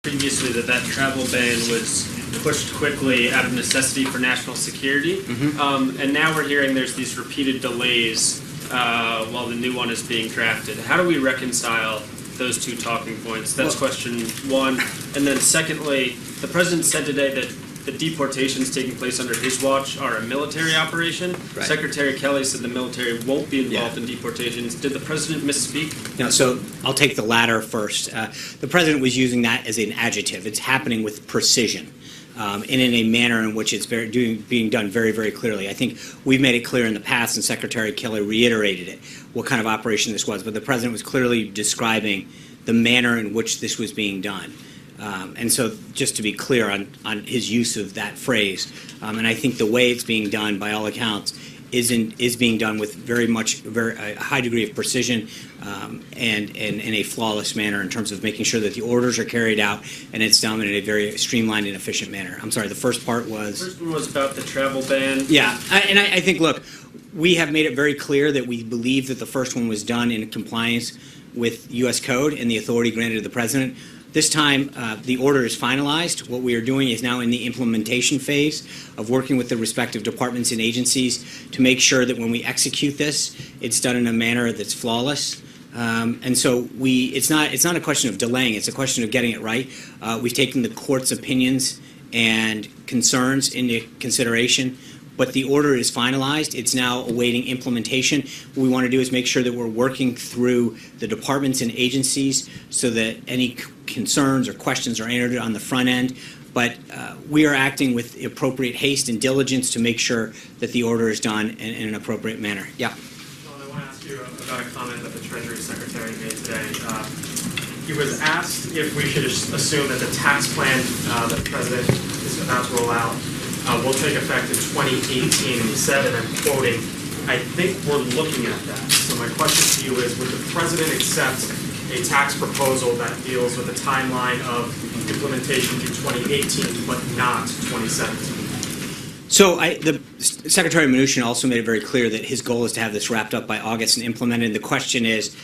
previously that travel ban was pushed quickly out of necessity for national security, and now we're hearing there's these repeated delays while the new one is being drafted. How do we reconcile those two talking points? That's question one. And then secondly, the president said today that the deportations taking place under his watch are a military operation. Right. Secretary Kelly said the military won't be involved in deportations. Did the president misspeak? No, so I'll take the latter first. The president was using that as an adjective. It's happening with precision. And in a manner in which it's being done very, very clearly. I think we've made it clear in the past, and Secretary Kelly reiterated it, what kind of operation this was. But the president was clearly describing the manner in which this was being done. And so just to be clear on his use of that phrase, and I think the way it's being done, by all accounts, is being done with very high degree of precision and in a flawless manner in terms of making sure that the orders are carried out and it's done in a very streamlined and efficient manner. I'm sorry, the first part was? The first one was about the travel ban. Yeah, I think, look, we have made it very clear that we believe that the first one was done in compliance with U.S. Code and the authority granted to the president. This time, the order is finalized. What we are doing is now in the implementation phase of working with the respective departments and agencies to make sure that when we execute this, it's done in a manner that's flawless. And so it's not a question of delaying. It's a question of getting it right. We've taken the court's opinions and concerns into consideration. But the order is finalized. It's now awaiting implementation. What we want to do is make sure that we're working through the departments and agencies so that any concerns or questions are answered on the front end. But we are acting with appropriate haste and diligence to make sure that the order is done in an appropriate manner. Yeah. Sean, I want to ask you about a comment that the Treasury Secretary made today. He was asked if we should assume that the tax plan that the President is about to roll out will take effect in 2018, and he said, and I'm quoting, "I think we're looking at that." So my question to you is, would the President accept a tax proposal that deals with the timeline of implementation through 2018, but not 2017? So the Secretary Mnuchin also made it very clear that his goal is to have this wrapped up by August and implemented. The question is,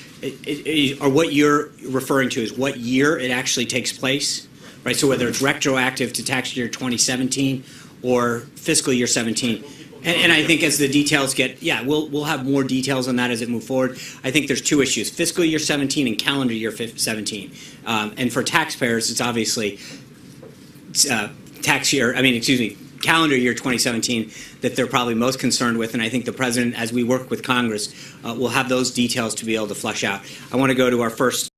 or what you're referring to is what year it actually takes place, right? So whether it's retroactive to tax year 2017 or fiscal year 17. And I think as the details get, we'll have more details on that as it moves forward. I think there's two issues, fiscal year 17 and calendar year 17. And for taxpayers, it's obviously calendar year 2017 that they're probably most concerned with. And I think the President, as we work with Congress, will have those details to be able to flesh out. I want to go to our first